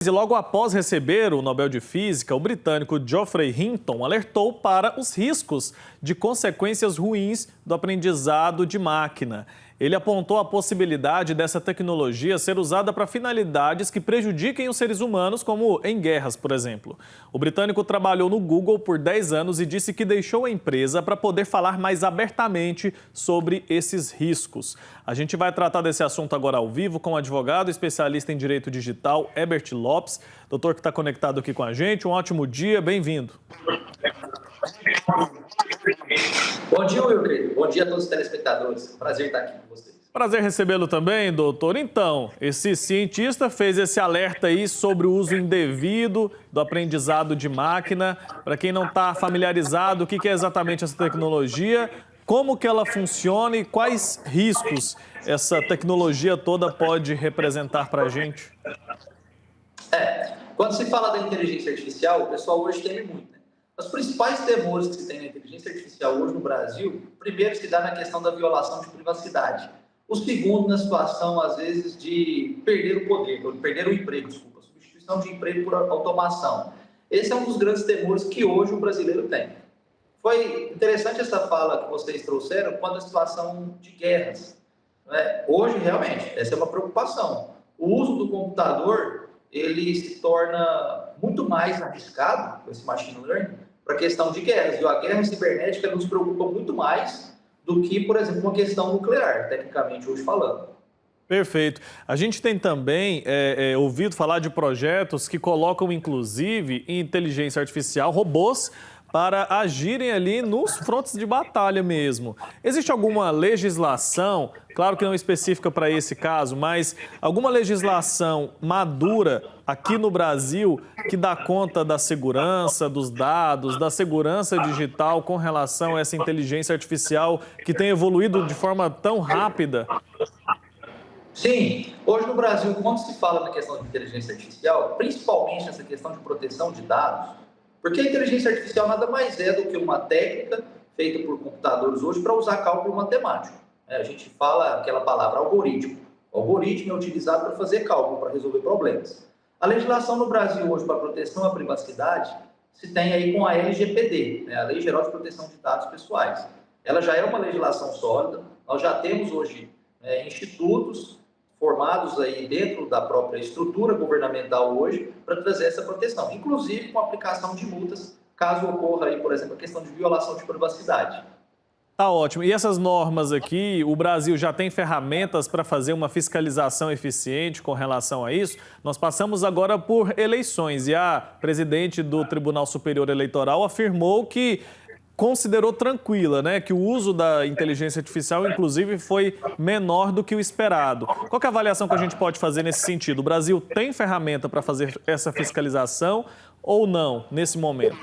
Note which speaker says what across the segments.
Speaker 1: E logo após receber o Nobel de Física, o britânico Geoffrey Hinton alertou para os riscos de consequências ruins do aprendizado de máquina. Ele apontou a possibilidade dessa tecnologia ser usada para finalidades que prejudiquem os seres humanos, como em guerras, por exemplo. O britânico trabalhou no Google por 10 anos e disse que deixou a empresa para poder falar mais abertamente sobre esses riscos. A gente vai tratar desse assunto agora ao vivo com o advogado especialista em direito digital, Herbert Lopes. Doutor que está conectado aqui com a gente, um ótimo dia, bem-vindo.
Speaker 2: Bom dia, Wilker. Bom dia a todos os telespectadores. Prazer estar aqui com vocês.
Speaker 1: Prazer recebê-lo também, doutor. Então, esse cientista fez esse alerta aí sobre o uso indevido do aprendizado de máquina. Para quem não está familiarizado, o que é exatamente essa tecnologia, como que ela funciona e quais riscos essa tecnologia toda pode representar para a gente?
Speaker 2: Quando se fala da inteligência artificial, o pessoal hoje teme muito, né? Os principais temores que se tem na inteligência artificial hoje no Brasil, primeiro se dá na questão da violação de privacidade. O segundo, na situação, às vezes, de perder o poder, ou perder o emprego, desculpa, substituição de emprego por automação. Esse é um dos grandes temores que hoje o brasileiro tem. Foi interessante essa fala que vocês trouxeram quando a situação de guerras, né? Hoje, realmente, essa é uma preocupação. O uso do computador, ele se torna muito mais arriscado, com esse machine learning, para a questão de guerras. E a guerra cibernética nos preocupa muito mais do que, por exemplo, uma questão nuclear, tecnicamente, hoje falando.
Speaker 1: Perfeito. A gente tem também ouvido falar de projetos que colocam, inclusive, em inteligência artificial, robôs para agirem ali nos frontes de batalha mesmo. Existe alguma legislação, claro que não específica para esse caso, mas alguma legislação madura aqui no Brasil que dá conta da segurança dos dados, da segurança digital com relação a essa inteligência artificial que tem evoluído de forma tão rápida?
Speaker 2: Sim, hoje no Brasil, quando se fala na questão de inteligência artificial, principalmente essa questão de proteção de dados, porque a inteligência artificial nada mais é do que uma técnica feita por computadores hoje para usar cálculo matemático. A gente fala aquela palavra algoritmo. O algoritmo é utilizado para fazer cálculo, para resolver problemas. A legislação no Brasil hoje para proteção à privacidade se tem aí com a LGPD, a Lei Geral de Proteção de Dados Pessoais. Ela já é uma legislação sólida, nós já temos hoje institutos formados aí dentro da própria estrutura governamental hoje para trazer essa proteção, inclusive com a aplicação de multas, caso ocorra aí, por exemplo, a questão de violação de privacidade.
Speaker 1: Tá ótimo. E essas normas aqui, o Brasil já tem ferramentas para fazer uma fiscalização eficiente com relação a isso? Nós passamos agora por eleições e a presidente do Tribunal Superior Eleitoral afirmou que considerou tranquila, né? Que o uso da inteligência artificial, inclusive, foi menor do que o esperado. Qual que é a avaliação que a gente pode fazer nesse sentido? O Brasil tem ferramenta para fazer essa fiscalização ou não, nesse momento?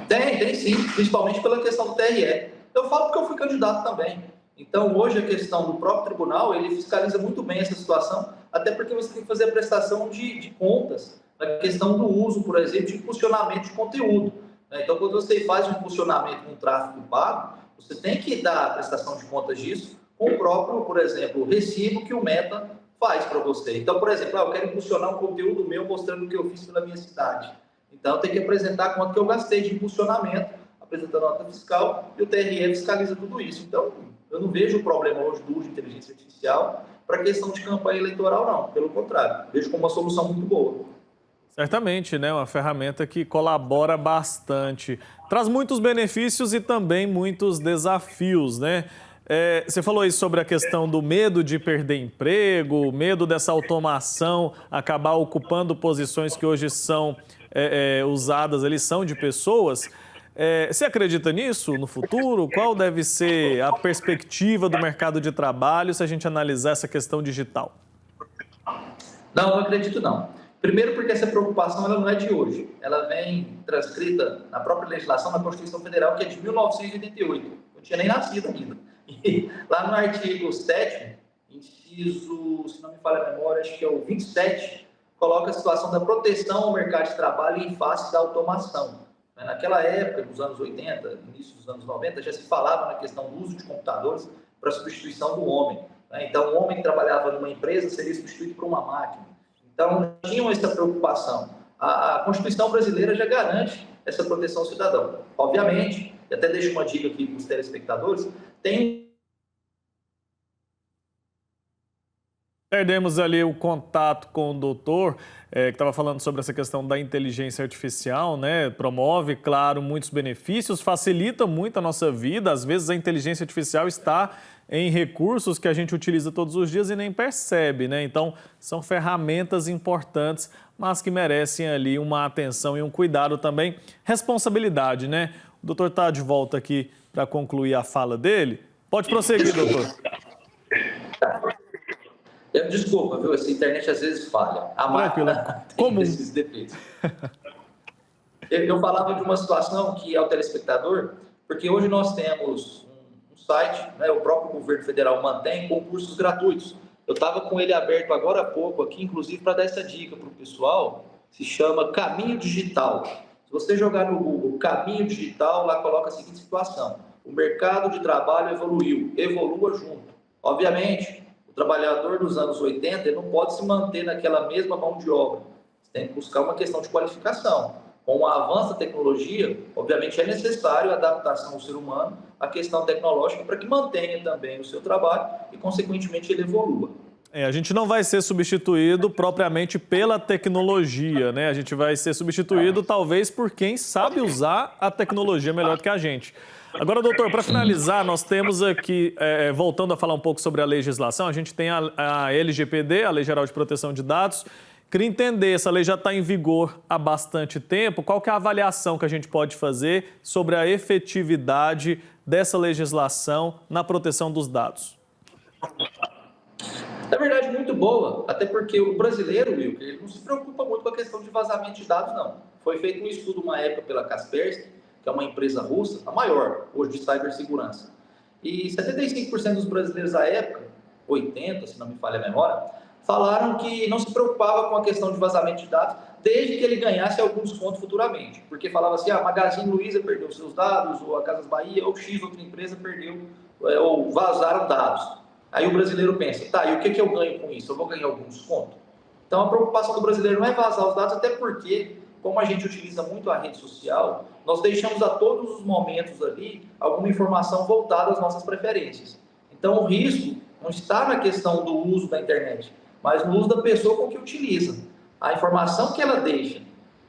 Speaker 2: Tem sim, principalmente pela questão do TRE. Eu falo porque eu fui candidato também. Então, hoje, a questão do próprio tribunal, ele fiscaliza muito bem essa situação, até porque você tem que fazer a prestação de contas na questão do uso, por exemplo, de impulsionamento de conteúdo. Então, quando você faz um impulsionamento com tráfego pago, você tem que dar a prestação de contas disso com o próprio, por exemplo, recibo que o Meta faz para você. Então, por exemplo, eu quero impulsionar um conteúdo meu mostrando o que eu fiz pela minha cidade. Então, eu tenho que apresentar quanto que eu gastei de impulsionamento, apresentando a nota fiscal, e o TRE fiscaliza tudo isso. Então, eu não vejo o problema hoje do uso de inteligência artificial para a questão de campanha eleitoral, não. Pelo contrário, vejo como uma solução muito boa.
Speaker 1: Certamente, né? Uma ferramenta que colabora bastante. Traz muitos benefícios e também muitos desafios, né? Você falou aí sobre a questão do medo de perder emprego, medo dessa automação acabar ocupando posições que hoje são usadas, eles são de pessoas. Você acredita nisso no futuro? Qual deve ser a perspectiva do mercado de trabalho se a gente analisar essa questão digital?
Speaker 2: Não acredito não. Primeiro porque essa preocupação ela não é de hoje. Ela vem transcrita na própria legislação da Constituição Federal, que é de 1988. Eu não tinha nem nascido ainda. E lá no artigo 7º, inciso, se não me falha a memória, acho que é o 27, coloca a situação da proteção ao mercado de trabalho em face da automação. Naquela época, nos anos 80, início dos anos 90, já se falava na questão do uso de computadores para substituição do homem. Então, o homem que trabalhava numa empresa seria substituído por uma máquina. Então, tinham essa preocupação. A Constituição brasileira já garante essa proteção ao cidadão. Obviamente, e até deixo uma dica aqui para os telespectadores, tem...
Speaker 1: Perdemos ali o contato com o doutor, que estava falando sobre essa questão da inteligência artificial, né? Promove, claro, muitos benefícios, facilita muito a nossa vida. Às vezes a inteligência artificial está em recursos que a gente utiliza todos os dias e nem percebe, né? Então, são ferramentas importantes, mas que merecem ali uma atenção e um cuidado também. Responsabilidade, né? O doutor está de volta aqui para concluir a fala dele. Pode prosseguir, doutor.
Speaker 2: Desculpa, viu? Essa internet às vezes falha. A máquina tem esses defeitos. Eu falava de uma situação que ao telespectador, porque hoje nós temos um site, né, o próprio governo federal mantém concursos gratuitos. Eu estava com ele aberto agora há pouco aqui, inclusive para dar essa dica para o pessoal, se chama Caminho Digital. Se você jogar no Google Caminho Digital, lá coloca a seguinte situação: o mercado de trabalho evoluiu, evolua junto. Obviamente, o trabalhador dos anos 80 ele não pode se manter naquela mesma mão de obra. Você tem que buscar uma questão de qualificação. Com o avanço da tecnologia, obviamente é necessário a adaptação do ser humano à questão tecnológica para que mantenha também o seu trabalho e, consequentemente, ele evolua.
Speaker 1: A gente não vai ser substituído propriamente pela tecnologia, né? A gente vai ser substituído talvez por quem sabe usar a tecnologia melhor do que a gente. Agora, doutor, para finalizar, nós temos aqui, voltando a falar um pouco sobre a legislação, a gente tem a LGPD, a Lei Geral de Proteção de Dados. Queria entender, essa lei já está em vigor há bastante tempo, qual que é a avaliação que a gente pode fazer sobre a efetividade dessa legislação na proteção dos dados?
Speaker 2: Na verdade, muito boa, até porque o brasileiro, Wilker, ele não se preocupa muito com a questão de vazamento de dados, não. Foi feito um estudo uma época pela Kaspersky, que é uma empresa russa, a maior hoje de cibersegurança. E 75% dos brasileiros à época, 80%, se não me falha a memória, falaram que não se preocupava com a questão de vazamento de dados, desde que ele ganhasse algum desconto futuramente. Porque falava assim, a Magazine Luiza perdeu seus dados, ou a Casas Bahia, ou X outra empresa perdeu, ou vazaram dados. Aí o brasileiro pensa, tá, e o que eu ganho com isso? Eu vou ganhar algum desconto? Então a preocupação do brasileiro não é vazar os dados, até porque, como a gente utiliza muito a rede social, nós deixamos a todos os momentos ali alguma informação voltada às nossas preferências. Então o risco não está na questão do uso da internet, mas no uso da pessoa com que utiliza. A informação que ela deixa.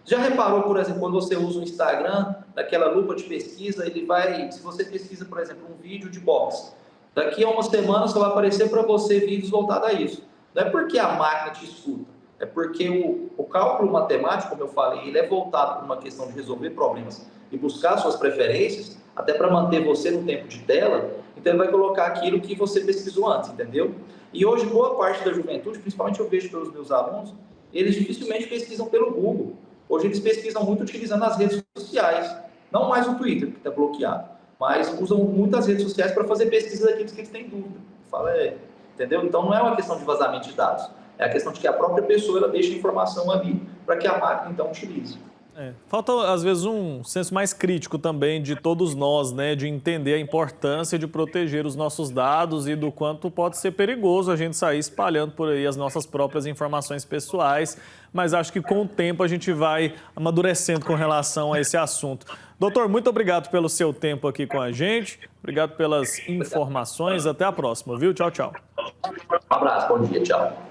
Speaker 2: Já reparou, por exemplo, quando você usa o Instagram, naquela lupa de pesquisa, ele vai, se você pesquisa, por exemplo, um vídeo de boxe, daqui a uma semana só vai aparecer para você vídeos voltados a isso. Não é porque a máquina te escuta, é porque o cálculo matemático, como eu falei, ele é voltado para uma questão de resolver problemas e buscar suas preferências, até para manter você no tempo de tela, então ele vai colocar aquilo que você pesquisou antes, entendeu? E hoje, boa parte da juventude, principalmente eu vejo pelos meus alunos, eles dificilmente pesquisam pelo Google. Hoje eles pesquisam muito utilizando as redes sociais, não mais o Twitter, que está bloqueado, mas usam muitas redes sociais para fazer pesquisa daqueles que eles têm dúvida. Fala, entendeu? Então não é uma questão de vazamento de dados, é a questão de que a própria pessoa ela deixa a informação ali para que a máquina então utilize.
Speaker 1: Falta, às vezes, um senso mais crítico também de todos nós, né? De entender a importância de proteger os nossos dados e do quanto pode ser perigoso a gente sair espalhando por aí as nossas próprias informações pessoais. Mas acho que com o tempo a gente vai amadurecendo com relação a esse assunto. Doutor, muito obrigado pelo seu tempo aqui com a gente. Obrigado pelas informações. Até a próxima, viu? Tchau, tchau.
Speaker 2: Um abraço, bom dia, tchau.